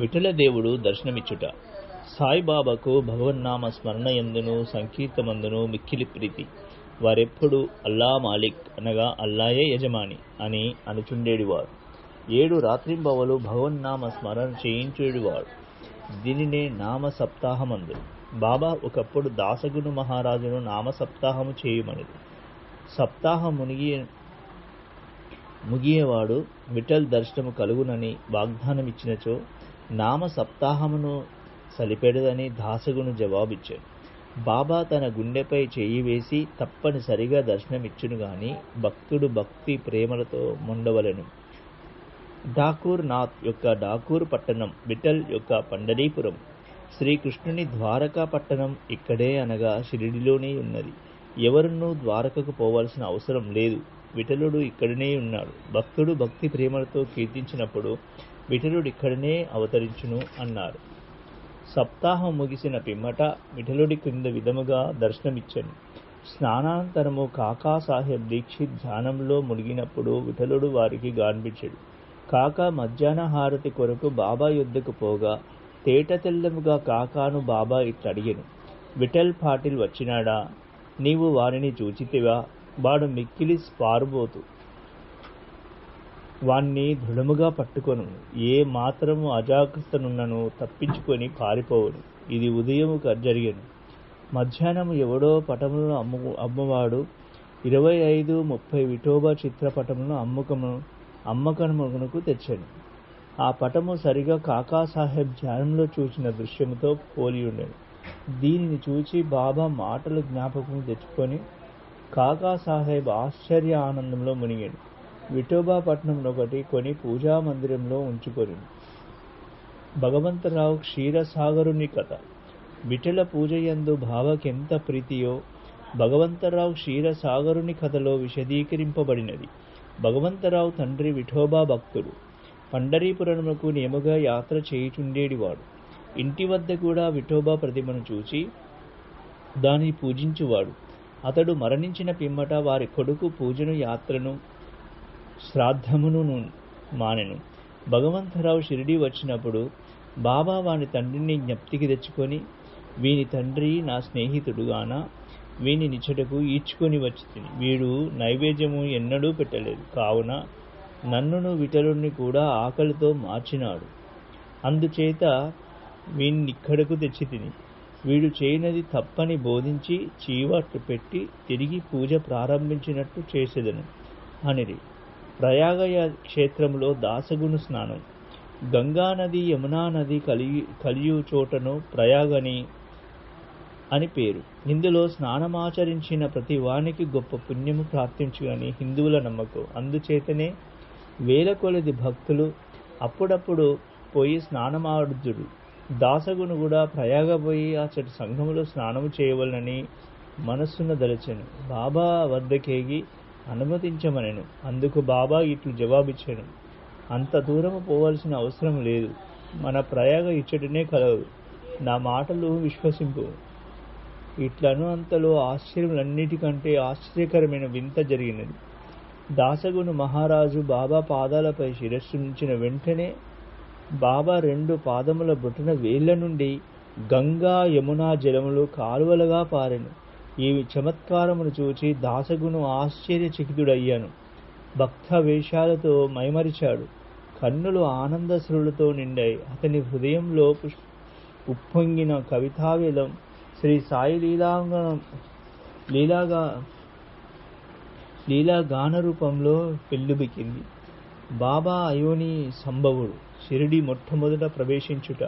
విఠలదేవుడు దర్శనమిచ్చుట. సాయిబాబాకు భగవన్నామ స్మరణ యందును సంకీర్తమందును మిక్కిలి ప్రీతి. వారెప్పుడు అల్లా మాలిక్ అనగా అల్లాయే యజమాని అని అనుచుండేడివారు. 7 రాత్రింబవలు భగవన్నామ స్మరణ చేయించేడివాడు. దీనినే నామ సప్తాహమందు. బాబా ఒకప్పుడు దాసగును మహారాజును నామ సప్తాహము చేయుమనిది. సప్తాహం ముగియేవాడు విఠల్ దర్శనము కలుగునని వాగ్దానమిచ్చినచో నామ సప్తాహమును సలిపెడదని దాసగును జవాబిచ్చాడు. బాబా తన గుండెపై చెయ్యి వేసి తప్పనిసరిగా దర్శనమిచ్చును గాని భక్తుడు భక్తి ప్రేమలతో మొండవలెను. ఠాకూర్ నాథ్ యొక్క ఠాకూర్ పట్టణం, విఠల్ యొక్క పండరీపురం. శ్రీకృష్ణుని ద్వారకా పట్టణం ఇక్కడే అనగా షిరిడిలోనే ఉన్నది. ఎవరునూ ద్వారకకు పోవలసిన అవసరం లేదు. విఠలుడు ఇక్కడనే ఉన్నాడు. భక్తుడు భక్తి ప్రేమలతో కీర్తించినప్పుడు విఠలుడు ఇక్కడనే అవతరించును అన్నారు. సప్తాహం ముగిసిన పిమ్మట విఠలుడి క్రింద విధముగా దర్శనమిచ్చాను. స్నానానంతరము కాకాసాహెబ్ దీక్షిత్ ధ్యానంలో మునిగినప్పుడు విఠలుడు వారికి గాన్పించాడు. కాకా మధ్యాహ్న హారతి కొరకు బాబా యొద్దకు పోగా తేట తెల్లముగా కాకాను బాబా ఇట్లడిగెను, విఠల్ పాటిల్ వచ్చినాడా? నీవు వారిని చూచితివా? వాడు మిక్కిలి స్పారుబోతు. వాణ్ణి దృఢముగా పట్టుకొను. ఏ మాత్రము అజాగ్రత్తనున్నను తప్పించుకొని పారిపోవును. ఇది ఉదయము జరిగెను. మధ్యాహ్నము ఎవడో పటములను అమ్మవాడు 25-30 విఠోబా చిత్రపటములను అమ్మకమునకు తెచ్చాను. ఆ పటము సరిగా కాకాసాహెబ్ ధ్యానంలో చూచిన దృశ్యముతో పోలియుండెను. దీనిని చూచి బాబా మాటలు జ్ఞాపకం తెచ్చుకొని కాకాసాహెబ్ ఆశ్చర్య ఆనందంలో మునిగాడు. విఠోబా పట్నంనొకటి కొని పూజా మందిరంలో ఉంచుకొని. భగవంతరావు క్షీరసాగరుని కథ. విఠల పూజయందు బాబాకెంత ప్రీతియో భగవంతరావు క్షీరసాగరుని కథలో విశదీకరింపబడినది. భగవంతరావు తండ్రి విఠోబా భక్తుడు. పండరీపురమునకు నియముగా యాత్ర చేయుచుండేడివాడు. ఇంటి వద్ద కూడా విఠోబా ప్రతిమను చూచి దానిని పూజించువాడు. అతడు మరణించిన పిమ్మట వారి కొడుకు పూజను యాత్రను శ్రాద్ధమును మానెను. భగవంతరావు షిరిడి వచ్చినప్పుడు బాబా వాని తండ్రిని జ్ఞప్తికి తెచ్చుకొని, వీని తండ్రి నా స్నేహితుడుగాన వీని నిచ్చటకు ఈడ్చుకొని వచ్చి తిని, వీడు నైవేద్యము ఎన్నడూ పెట్టలేదు, కావున నన్నును విఠలుని కూడా ఆకలితో మార్చినాడు. అందుచేత వీనిక్కడకు తెచ్చి తిని, వీడు చేయనది తప్పని బోధించి చీవాట్లు పెట్టి తిరిగి పూజ ప్రారంభించినట్టు చేసేదను అనిరి. ప్రయాగ క్షేత్రంలో దాసగును స్నానం. గంగా నది యమునా నది కలియు చోటను ప్రయాగని అని పేరు. ఇందులో స్నానమాచరించిన ప్రతి వానికి గొప్ప పుణ్యము ప్రాప్తించుగని హిందువుల నమ్మకం. అందుచేతనే వేల కొలది భక్తులు అప్పుడప్పుడు పోయి స్నానమాడుదురు. దాసగును కూడా ప్రయాగ పోయి అచ్చటి సంఘములో స్నానము చేయవలనని మనస్సును దలచెను. బాబా వద్దకేగి అనుమతించమనెను. అందుకు బాబా ఇట్లు జవాబిచ్చాను, అంత దూరము పోవలసిన అవసరం లేదు. మన ప్రయాగ ఇచ్చటనే కలదు. నా మాటలు విశ్వసింపు. ఇట్లను అంతలో ఆశ్చర్యములన్నిటికంటే ఆశ్చర్యకరమైన వింత జరిగినది. దాసగును మహారాజు బాబా పాదాలపై శిరస్సుంచిన వెంటనే బాబా 2 పాదముల బొటన వేళ్ల నుండి గంగా యమునా జలములు కాలువలుగా పారెను. ఈ చమత్కారమును చూచి దాసగును ఆశ్చర్యచకితుడయ్యాను. భక్త వేషాలతో మైమరిచాడు. కన్నులు ఆనందశ్రులతో నిండాయి. అతని హృదయంలో ఉప్పొంగిన కవితావేలం శ్రీ సాయి లీలాగాన రూపంలో పెళ్ళుబికింది. బాబా అయోని సంభవుడు. షిరిడి మొట్టమొదట ప్రవేశించుట.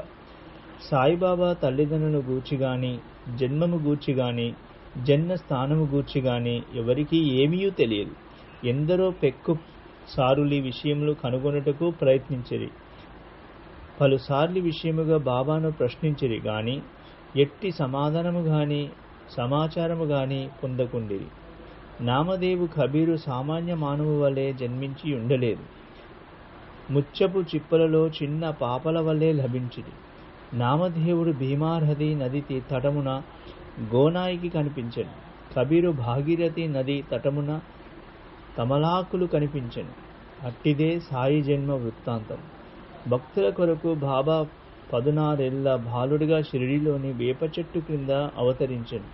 సాయిబాబా తల్లిదండ్రులను గూర్చిగాని, జన్మము గూర్చిగాని, జన్మ స్థానము గూర్చిగాని ఎవరికీ ఏమీ తెలియదు. ఎందరో పెక్కు సారులి విషయములు కనుగొనుటకు ప్రయత్నించిరి. పలుసార్లు విషయముగా బాబాను ప్రశ్నించిరి గాని ఎట్టి సమాధానము గాని సమాచారము గాని పొందకుండిరి. నామదేవు కబీరు సామాన్య మానవు వలె జన్మించి ఉండలేదు. ముచ్చపు చిప్పలలో చిన్న పాపల వలె లభించిరి. నామదేవుడు భీమార్హతి నది తటమున గోనాయికి కనిపించెను. కబీరు భాగీరథి నది తటమున తమలాకులు కనిపించెను. అట్టిదే సాయి జన్మ వృత్తాంతం. భక్తుల కొరకు బాబా 16 ఏళ్ల బాలుడిగా షిరిడీలోని వేప చెట్టు క్రింద అవతరించెను.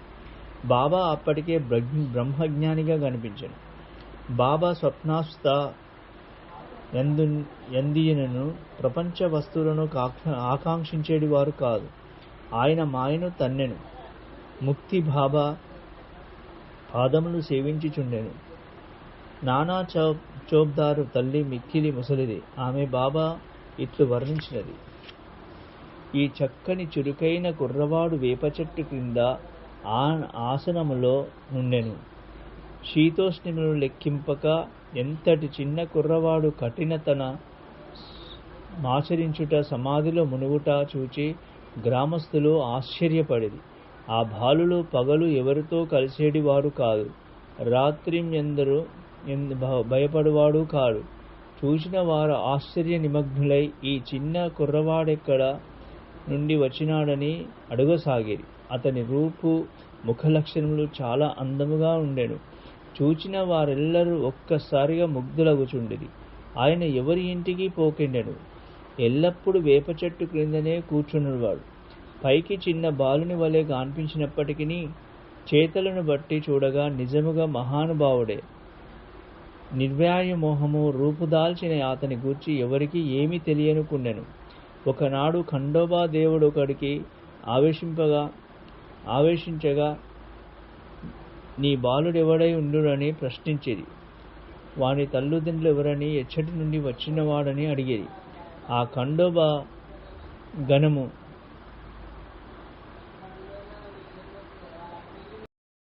బాబా అప్పటికే బ్రహ్మజ్ఞానిగా కనిపించెను. బాబా స్వప్నావస్థ యందియనను ప్రపంచ వస్తువులను ఆకాంక్షించేవారు కాదు. ఆయన మాయను తన్నెను. ముక్తి బాబా పాదములు సేవించుచుండెను. నానా చౌబ్దారు తల్లి మిక్కిలి ముసలిది. ఆమె బాబా ఇట్లు వర్ణించినది: ఈ చక్కని చురుకైన కుర్రవాడు వేప చెట్టు క్రింద ఆసనములో నుండెను. శీతోష్ణములు లెక్కింపక ఎంతటి చిన్న కుర్రవాడు కఠినతన మాచరించుట, సమాధిలో మునుగుట చూచి గ్రామస్తులు ఆశ్చర్యపడిరి. ఆ బాలుడు పగలు ఎవరితో కలిసేడి వారు కాదు, రాత్రియందరూ భయపడువాడు కాడు. చూసిన వారు ఆశ్చర్య నిమగ్నులై ఈ చిన్న కుర్రవాడెక్కడ నుండి వచ్చినాడని అడగసాగిరి. అతని రూపు ముఖలక్షణములు చాలా అందముగా ఉండెను. చూచిన వారెల్లరూ ఒక్కసారిగా ముగ్ధులగుచుండిరి. ఆయన ఎవరి ఇంటికి పోకెండెను. ఎల్లప్పుడూ వేప చెట్టు క్రిందనే కూర్చున్నవాడు. పైకి చిన్న బాలుని వలె కనిపించినప్పటికీ చేతలను బట్టి చూడగా నిజముగా మహానుభావుడే. నిర్వ్యామోహము రూపుదాల్చిన అతని గూర్చి ఎవరికి ఏమీ తెలియనుకుండెను. ఒకనాడు ఖండోబా దేవుడొకడికి ఆవేశించగా నీ బాలుడెవడై ఉండునని ప్రశ్నించిరి. వాని తల్లిదండ్రులు ఎవరని, ఎచ్చటి నుండి వచ్చినవాడని అడిగిరి. ఆ ఖండోబా గణము